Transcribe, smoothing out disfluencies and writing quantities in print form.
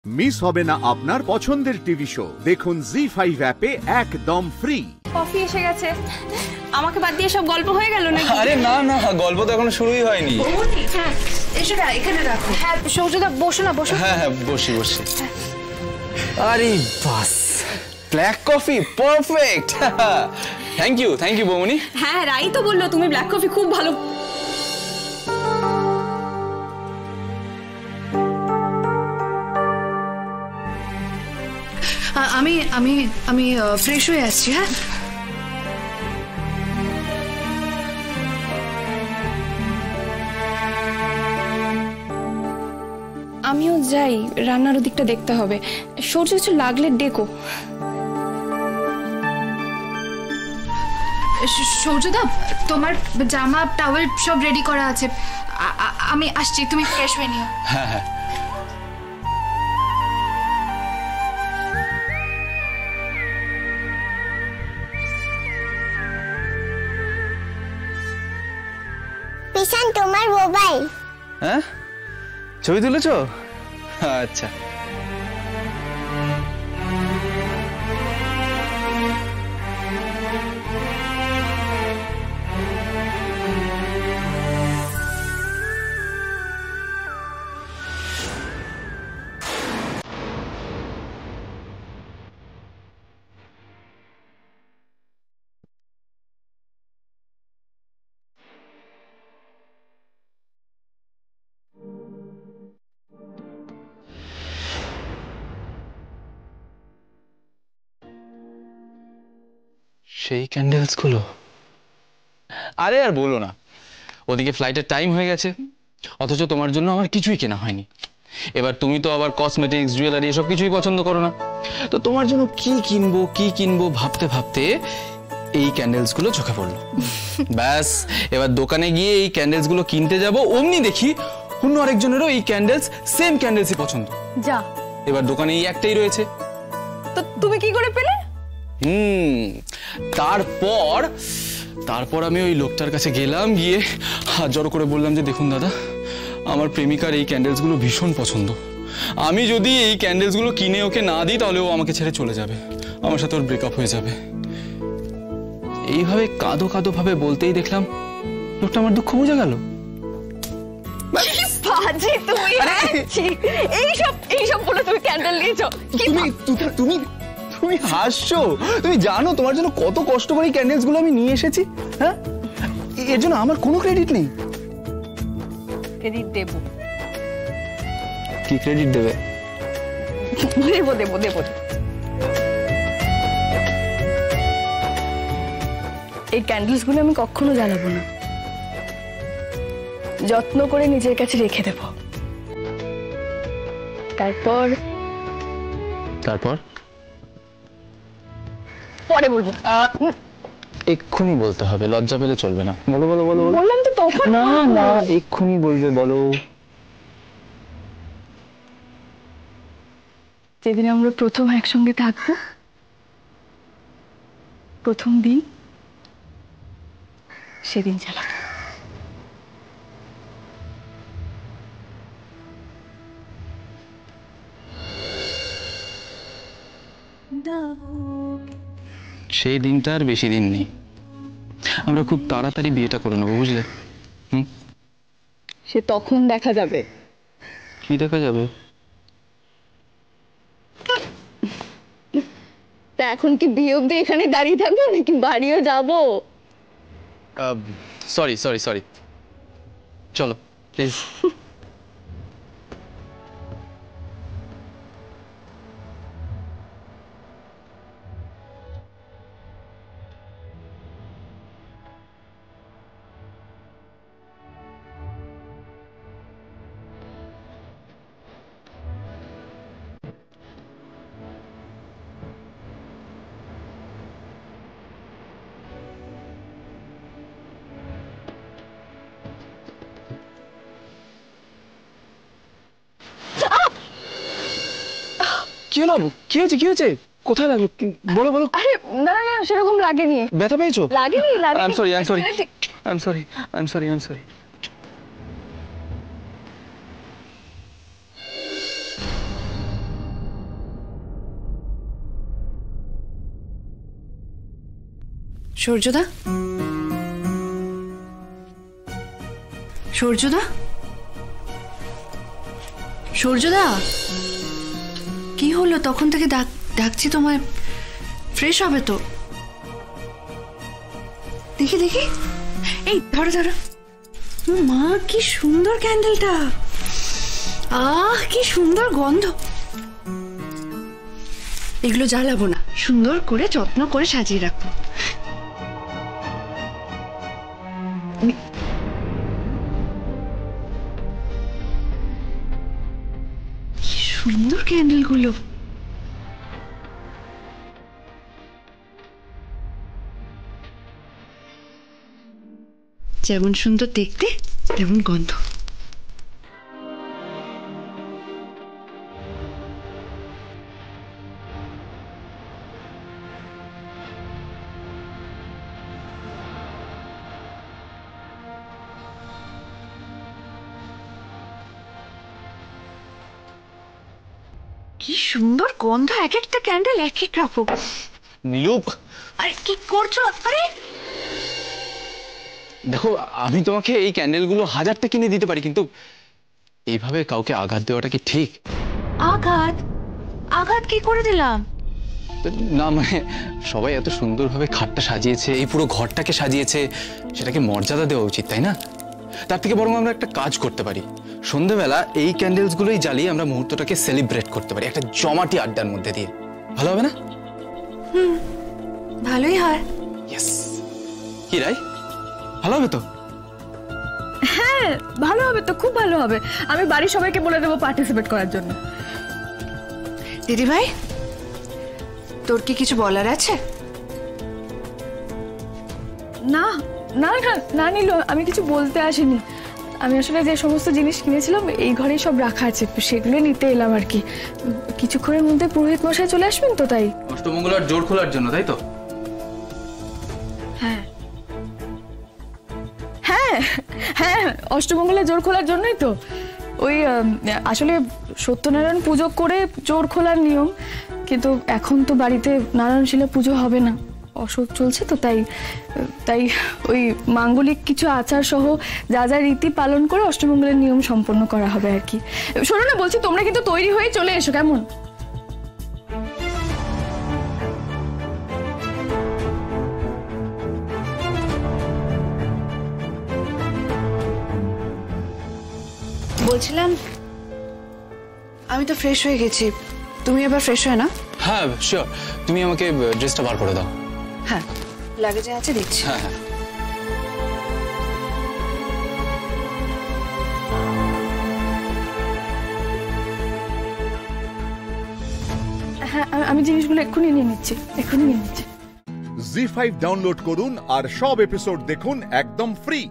Miss হবে না আপনার পছন্দের টিভি শো। দেখুন জি5 অ্যাপে একদম ফ্রি। কফি এসে গেছে। আমাকে বাদ দিয়ে সব গল্প হয়ে গেল নাকি? আরে না না, গল্প তো এখনো শুরুই হয়নি। হ্যাঁ এসো না, এখানে রাখো। হ্যাঁ সৌজদা বসো না, বসো। হ্যাঁ হ্যাঁ বসি বসি। আরে বাস, black coffee perfect. Thank you বৌমনি। হ্যাঁ রাই তো বললো তুমি ব্ল্যাক কফি খুব ভালো। আমি আমি আমি ফ্রেশ হয়ে আসছি। হ্যাঁ আমিও যাই, রান্নার ওদিকটা দেখতে হবে। সূর্য কিছু লাগলে ডেকো। সৌজদা, তোমার জামা টাওয়েল সব রেডি করা আছে। আমি আসছি, তুমি ফ্রেশ হয়ে নিও। হ্যাঁ হ্যাঁ। পিছন তোমার মোবাইল। হ্যাঁ ছবি তুলেছো? আচ্ছা। সেই ক্যান্ডেলস গুলো? আরে আর বলো না, ওদিকে ফ্লাইটের টাইম হয়ে গেছে, অথচ তোমার জন্য আমার কিছুই কেনা হয়নি। এবার তুমি তো আবার কসমেটিক্স জুয়েলারি এসব কিছুই পছন্দ করো না, তো তোমার জন্য কি কিনবো ভাবতে ভাবতে এই ক্যান্ডেলস গুলো চোখে পড়লো। ব্যাস, এবার দোকানে গিয়ে এই ক্যান্ডেলস গুলো কিনতে যাব, অমনি দেখি অন্য আরেকজনেরও এই ক্যান্ডেলস সেম ক্যান্ডেলসই পছন্দ। যা, এবার দোকানে এই একটাই রয়েছে। তো তুমি কি করে পেলে? তারপর আমি ওই লোকটার কাছে গেলাম, গিয়ে হাত জড়ো করে বললাম যে দেখুন দাদা, আমার প্রেমিকার এই ক্যান্ডেলসগুলো ভীষণ পছন্দ। আমি যদি এই ক্যান্ডেলসগুলো কিনে ওকে না দিই তাহলে ও আমাকে ছেড়ে চলে যাবে, আমার সাথে ওর ব্রেকআপ হয়ে যাবে। এইভাবে কাঁদো কাঁদো ভাবে বলতেই দেখলাম লোকটা আমার দুঃখ বুঝে গেল। বাজি তুমি, এইসব বলে তুমি ক্যান্ডেল নিয়েছো? তুমি হাসছো? তুমি জানো তোমার জন্য কত কষ্ট করে ক্যান্ডেলস গুলো আমি নিয়ে এসেছি? হ্যাঁ, এর জন্য আমার কোনো ক্রেডিট নেই। ক্রেডিট দেব। কি ক্রেডিট দেবে? দেব। এই ক্যান্ডেলস গুলো আমি কখনো জ্বালাবো না, যত্ন করে নিজের কাছে রেখে দেব। তারপর পরে বলবো। এক্ষুনি বলতে হবে, লজ্জা পেলে চলবে না। বলো। বললাম তো তখন। না এক্ষুনি বলবে, বলো। যেদিন আমরা প্রথম একসঙ্গে থাকবো, প্রথম দিন, সেদিন চালাবো। সেই দিনটা আর বেশি দিন নেই, আমরা খুব তাড়াতাড়ি বিয়েটা করে নেবো, বুঝলে? সে তখন দেখা যাবে। কি দেখা যাবে? তা এখন কি বিয়ে অবধি এখানে দাঁড়িয়ে থাকবো নাকি বাড়িও যাবো? সরি চলো প্লিজ। কি হয়েছে? কোথায় লাগলো? বলো। আরে না সেরকম লাগেনি। ব্যথা পেয়েছো? লাগেনি। I'm sorry. সূর্যদা, সূর্যদা, সূর্যদা, কি হলো? তখন থেকে ডাকছি তোমায়। ফ্রেশ হবে তো? দেখি দেখি, এই ধরো ধরো। মা, কি সুন্দর ক্যান্ডেলটা! কি সুন্দর গন্ধ। এগুলো জ্বালাবো না, সুন্দর করে যত্ন করে সাজিয়ে রাখবো। কি সুন্দর ক্যান্ডেলগুলো। যেমন সুন্দর দেখতে, তেমন গন্ধ। কি সুন্দর গন্ধ, এক একটা ক্যান্ডেল এক এক রকম। নীলুপ, আরে কি করছো? আরে দেখো, আমি তোমাকে এই ক্যান্ডেলগুলো 1000টা কিনে দিতে পারি, কিন্তু এইভাবে কাউকে আঘাত দেওয়াটা কি ঠিক? আঘাত? আঘাত কি করে দিলাম? না মানে, সবাই এত সুন্দরভাবে খাটটা সাজিয়েছে, এই পুরো ঘরটাকে সাজিয়েছে, সেটাকে মর্যাদা দেওয়া উচিত, তাই না? তার থেকে বরং আমরা একটা কাজ করতে পারি, সন্ধ্যেবেলা এই ক্যান্ডেলসগুলোই জ্বালিয়ে আমরা মুহূর্তটাকে সেলিব্রেট করতে পারি একটা জমাটি আড্ডার মধ্যে দিয়ে। ভালো হবে না? ভালোই হয়। ইয়েস। কি রাই, ভালো হবে তো? হ্যাঁ, ভালো হবে তো, খুব ভালো হবে। আমি বাড়ির সবাইকে বলে দেবো পার্টিসিপেট করার জন্য। দিদি ভাই, তোর কি কিছু বলার আছে? না না না না নীলু, আমি কিছু বলতে আসিনি। আমি আসলে যে সমস্ত জিনিস কিনেছিলাম এই ঘরেই সব রাখা আছে, সেগুলো নিতে এলাম আর কি। কিছুক্ষণের মধ্যে পুরোহিত মশাই চলে আসবেন তো, তাই। অষ্টমঙ্গলার জোর খোলার জন্য, তাই তো? হ্যাঁ হ্যাঁ হ্যাঁ, অষ্টমঙ্গলের জোর খোলার জন্যই তো। ওই আসলে সত্যনারায়ণ পুজো করে জোর খোলার নিয়ম, কিন্তু এখন তো বাড়িতে নারায়ণশিলা পুজো হবে না, অসুখ চলছে তো, তাই তাই ওই মাঙ্গলিক কিছু আচার সহ যা যা রীতি পালন করে অষ্টমঙ্গলের নিয়ম সম্পন্ন করা হবে আর কি। শোনো না, বলছি তোমরা কিন্তু তৈরি হয়ে চলে এসো, কেমন? বলছিলাম, আমি তো ফ্রেশ হয়ে গেছি, তুমি এবার ফ্রেশ হয়ে না? হ্যাঁ শিওর, তুমি আমাকে ড্রেসটা বার করে দাও। হ্যাঁ, লাগেজে আছে, দিচ্ছি। হ্যাঁ হ্যাঁ। হ্যাঁ, আমি জিনিসগুলো এক্ষুনি নিয়ে নিচ্ছি, এক্ষুনি নিয়ে নিচ্ছি। জি5 ডাউনলোড করুন আর সব এপিসোড দেখুন একদম ফ্রি।